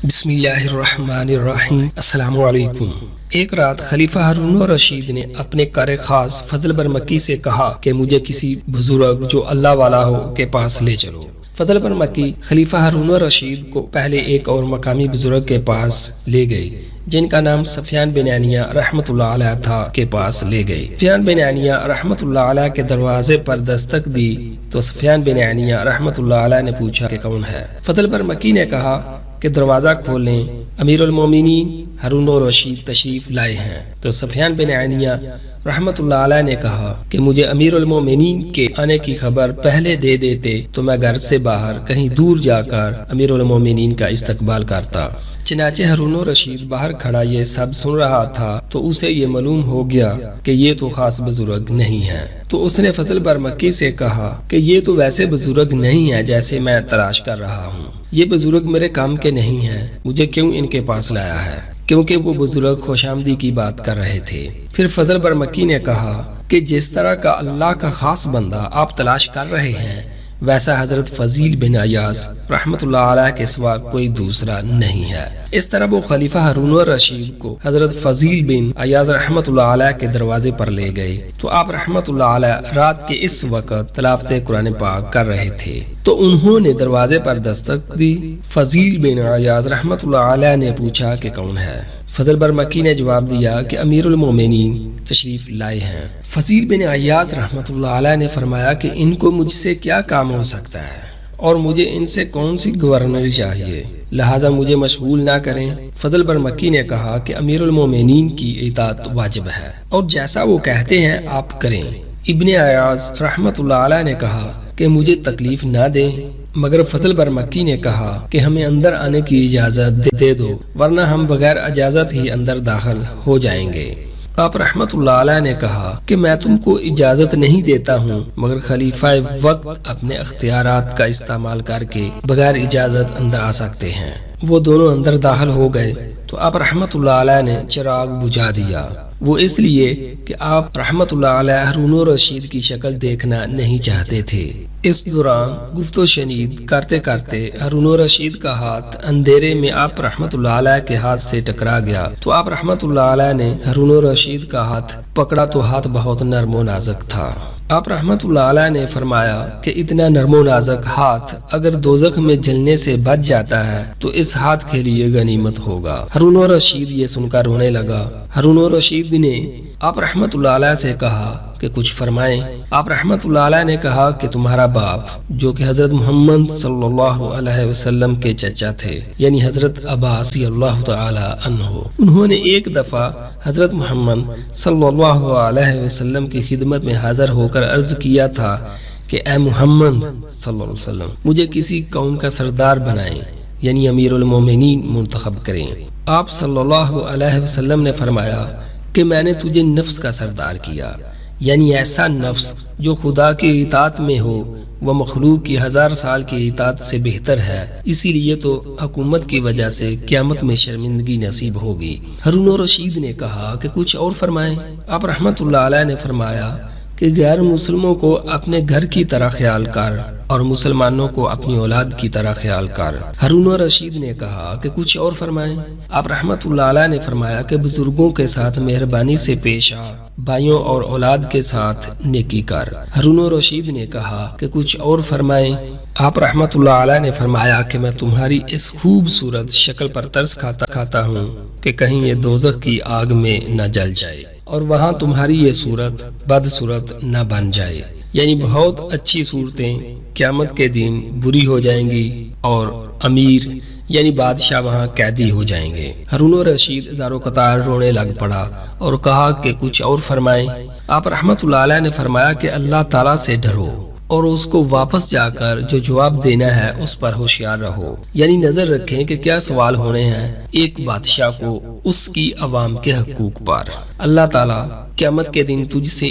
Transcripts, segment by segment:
بسم اللہ الرحمن الرحیم۔ السلام علیکم۔ ایک رات خلیفہ ہارون الرشید نے اپنے قاری خاص فضل بن مکی سے کہا کہ مجھے کسی بزرگ جو اللہ والا ہو کے پاس لے چلو۔ فضل بن مکی خلیفہ ہارون الرشید کو پہلے ایک اور مقامی بزرگ کے پاس لے گئے جن کا نام سفیان بن عنیہ رحمتullah علیہ تھا کے پاس لے گئے۔ سفیان بن عنیہ رحمتullah علیہ کے دروازے پر دستک دی تو سفیان بن عنیہ رحمتullah علیہ نے پوچھا کہ کون ہے؟ فضل بن مکی نے کہا کہ دروازہ کھولیں، امیر المومنین ہارون الرشید تشریف لائے ہیں۔ تو سفیان بن عنیہ رحمتullah علیہ نے کہا کہ مجھے امیر المومنین کے آنے کی خبر پہلے دے دیتے تو میں گھر سے باہر کہیں دور جا کر امیر المومنین کا استقبال کرتا۔ چنانچہ ہارون الرشید باہر کھڑا یہ سب سن رہا تھا تو اسے یہ معلوم ہو گیا کہ یہ تو خاص بزرگ نہیں ہے۔ تو اس نے فضل بن مکی سے کہا کہ یہ تو ویسے بزرگ نہیں ہے جیسے میں تلاش کر رہا ہوں، یہ بزرگ میرے کام کے نہیں ہیں، مجھے کیوں ان کے پاس لایا ہے؟ کیونکہ وہ بزرگ خوش آمدی کی بات کر رہے تھے۔ پھر فضل بن مکی نے کہا کہ جس طرح کا اللہ کا خاص بندہ آپ تلاش کر رہے ہیں ویسا حضرت فضیل بن ایاز رحمتullah علیہ کے سوا کوئی دوسرا نہیں ہے۔ اس طرح وہ خلیفہ ہارون الرشید کو حضرت فضیل بن ایاز رحمتullah علیہ کے دروازے پر لے گئے تو آپ رحمتullah علیہ رات کے اس وقت تلاوت قرآن پاک کر رہے تھے تو انہوں نے دروازے پر دستک دی۔ فضیل بن ایاز رحمتullah علیہ نے پوچھا کہ کون ہے؟ فضل بن مکی نے جواب دیا کہ امیر المومنین تشریف لائے ہیں۔ فضیل بن ایاز رحمتullah علیہ نے فرمایا کہ ان کو مجھ سے کیا کام ہو سکتا ہے اور مجھے ان سے کون سی گورنری چاہیے، لہذا مجھے مشغول نہ کریں۔ فضل بن مکی نے کہا کہ امیر المومنین کی اطاعت واجب ہے اور جیسا وہ کہتے ہیں آپ کریں۔ ابن ایاز رحمتullah علیہ نے کہا کہ مجھے تکلیف نہ دیں، مگر فضل بن مکی نے کہا کہ ہمیں اندر آنے کی اجازت دے دو ورنہ ہم بغیر اجازت ہی اندر داخل ہو جائیں گے۔ آپ رحمتullah علیہ نے کہا کہ میں تم کو اجازت نہیں دیتا ہوں مگر خلیفہ وقت اپنے اختیارات کا استعمال کر کے بغیر اجازت اندر آ سکتے ہیں۔ وہ دونوں اندر داخل ہو گئے تو آپ رحمتullah علیہ نے چراغ بجھا دیا، وہ اس لیے کہ آپ رحمتullah علیہ ہارون الرشید کی شکل دیکھنا نہیں چاہتے تھے۔ اس دوران گفت و شنید کرتے کرتے ہارون الرشید کا ہاتھ اندھیرے میں آپ رحمتullah علیہ کے ہاتھ سے ٹکرا گیا تو آپ رحمتullah علیہ نے ہارون الرشید کا ہاتھ پکڑا تو ہاتھ بہت نرم و نازک تھا۔ آپ رحمتullah علیہ نے فرمایا کہ اتنا نرم و نازک ہاتھ اگر دوزخ میں جلنے سے بچ جاتا ہے تو اس ہاتھ کے لیے غنیمت ہوگا۔ ہارون الرشید یہ سن کر رونے لگا۔ ہارون الرشید نے آپ رحمتullah علیہ سے کہا کہ کچھ فرمائیں۔ آپ رحمتullah علیہ نے کہا کہ تمہارا باپ جو کہ حضرت محمد صلی اللہ علیہ وسلم کے چچا تھے یعنی حضرت عباس رضی اللہ تعالی عنہ، انہوں نے ایک دفعہ حضرت محمد صلی اللہ علیہ وسلم کی خدمت میں حاضر ہو کر عرض کیا تھا کہ اے محمد صلی اللہ علیہ وسلم مجھے کسی قوم کا سردار بنائیں یعنی امیر المومنین منتخب کریں۔ آپ صلی اللہ علیہ وسلم نے فرمایا کہ میں نے تجھے نفس کا سردار کیا یعنی ایسا نفس جو خدا کی اطاعت میں ہو وہ مخلوق کی 1000 سال کی اطاعت سے بہتر ہے، اسی لیے تو حکومت کی وجہ سے قیامت میں شرمندگی نصیب ہوگی۔ ہارون الرشید نے کہا کہ کچھ اور فرمائیں۔ آپ رحمتullah علیہ نے فرمایا کہ غیر مسلموں کو اپنے گھر کی طرح خیال کر اور مسلمانوں کو اپنی اولاد کی طرح خیال کر۔ ہارون الرشید نے کہا کہ کچھ اور فرمائیں۔ آپ رحمتullah علیہ نے فرمایا کہ بزرگوں کے ساتھ مہربانی سے پیش آ، بھائیوں اور اولاد کے ساتھ نیکی کر۔ ہارون الرشید نے کہا کہ کچھ اور فرمائیں۔ آپ رحمتullah علیہ نے فرمایا کہ میں تمہاری اس خوبصورت شکل پر ترس کھاتا ہوں کہ کہیں یہ دوزخ کی آگ میں نہ جل جائے اور وہاں تمہاری یہ صورت بد صورت نہ بن جائے، یعنی بہت اچھی صورتیں قیامت کے دن بری ہو جائیں گی اور امیر یعنی بادشاہ وہاں قیدی ہو جائیں گے۔ ہارون الرشید زارو قطار رونے لگ پڑا اور کہا کہ کچھ اور فرمائیں۔ آپ رحمتullah علیہ نے فرمایا کہ اللہ تعالیٰ سے ڈرو اور اس کو واپس جا کر جو جواب دینا ہے اس پر ہوشیار رہو، یعنی نظر رکھیں کہ کیا سوال ہونے ہیں ایک بادشاہ کو اس کی عوام کے حقوق پر۔ اللہ تعالیٰ قیامت کے دن تجھ سے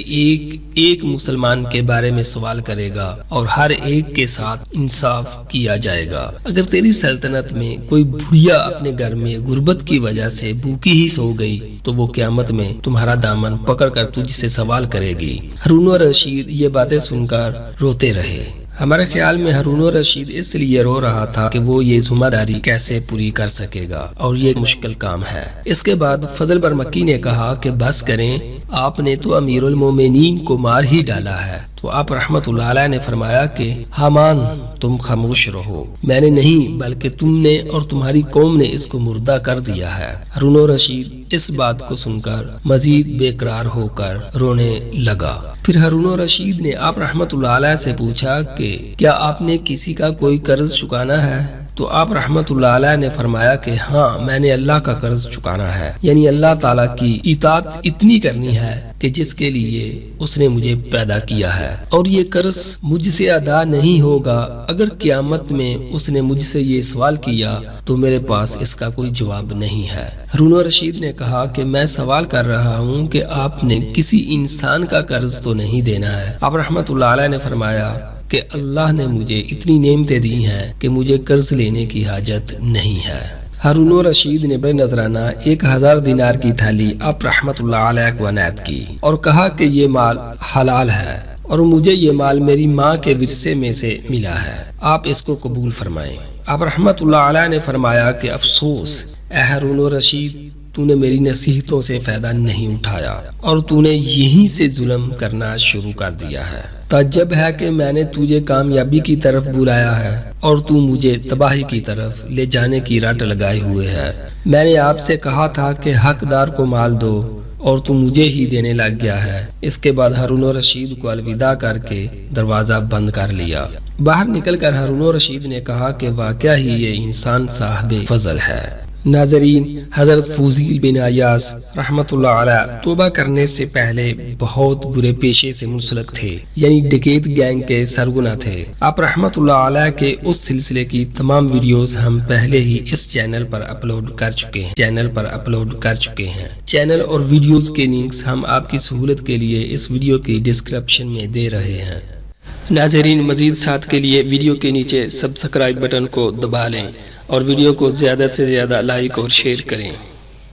ایک مسلمان کے بارے میں سوال کرے گا اور ہر ایک کے ساتھ انصاف کیا جائے گا۔ اگر تیری سلطنت میں کوئی بھڑیا اپنے گھر میں غربت کی وجہ سے بھوکی ہی سو گئی تو وہ قیامت میں تمہارا دامن پکڑ کر تجھ سے سوال کرے گی۔ ہارون الرشید یہ باتیں سن کر روتے رہے۔ ہمارے خیال میں ہارون الرشید اس لیے رو رہا تھا کہ وہ یہ ذمہ داری کیسے پوری کر سکے گا اور یہ مشکل کام ہے۔ اس کے بعد فضل بر مکی نے کہا کہ بس کریں، آپ نے تو امیر المومنین کو مار ہی ڈالا ہے۔ تو آپ رحمت اللہ علیہ نے فرمایا کہ حامان تم خاموش رہو، میں نے نہیں بلکہ تم نے اور تمہاری قوم نے اس کو مردہ کر دیا ہے۔ ہارون الرشید اس بات کو سن کر مزید بے قرار ہو کر رونے لگا۔ پھر ہارون الرشید نے آپ رحمت اللہ علیہ سے پوچھا کہ کیا آپ نے کسی کا کوئی قرض چکانا ہے؟ تو آپ رحمت اللہ علیہ نے فرمایا کہ ہاں، میں نے اللہ کا قرض چکانا ہے، یعنی اللہ تعالیٰ کی اطاعت اتنی کرنی ہے کہ جس کے لیے اس نے مجھے پیدا کیا ہے، اور یہ قرض مجھ سے ادا نہیں ہوگا۔ اگر قیامت میں اس نے مجھ سے یہ سوال کیا تو میرے پاس اس کا کوئی جواب نہیں ہے۔ ہارون الرشید نے کہا کہ میں سوال کر رہا ہوں کہ آپ نے کسی انسان کا قرض تو نہیں دینا ہے۔ آپ رحمت اللہ علیہ نے فرمایا کہ اللہ نے مجھے اتنی نعمتیں دی ہیں کہ مجھے قرض لینے کی حاجت نہیں ہے۔ ہارون الرشید نے بڑے نذرانہ 1000 دینار کی تھیلی آپ رحمت اللہ علیہ کو عنایت کی اور کہا کہ یہ مال حلال ہے اور مجھے یہ مال میری ماں کے ورثے میں سے ملا ہے، آپ اس کو قبول فرمائیں۔ آپ رحمت اللہ علیہ نے فرمایا کہ افسوس اے ہارون الرشید، تو نے میری نصیحتوں سے فائدہ نہیں اٹھایا اور تو نے یہیں سے ظلم کرنا شروع کر دیا ہے۔ تعجب ہے کہ میں نے تجھے کامیابی کی طرف بلایا ہے اور تو مجھے تباہی کی طرف لے جانے کی رٹ لگائے ہوئے ہے۔ میں نے آپ سے کہا تھا کہ حقدار کو مال دو اور تو مجھے ہی دینے لگ گیا ہے۔ اس کے بعد ہارون الرشید کو الوداع کر کے دروازہ بند کر لیا۔ باہر نکل کر ہارون الرشید نے کہا کہ واقعہ ہی یہ انسان صاحب فضل ہے۔ ناظرین، حضرت فضیل بن ایاز رحمت اللہ علیہ توبہ کرنے سے پہلے بہت برے پیشے سے منسلک تھے، یعنی ڈکیت گینگ کے سرغنہ تھے۔ آپ رحمت اللہ علیہ کے اس سلسلے کی تمام ویڈیوز ہم پہلے ہی اس چینل پر اپلوڈ کر چکے ہیں۔ چینل اور ویڈیوز کے لنکس ہم آپ کی سہولت کے لیے اس ویڈیو کی ڈسکرپشن میں دے رہے ہیں۔ ناظرین، مزید ساتھ کے لیے ویڈیو کے نیچے سبسکرائب بٹن کو دبا لیں اور ویڈیو کو زیادہ سے زیادہ لائک اور شیئر کریں۔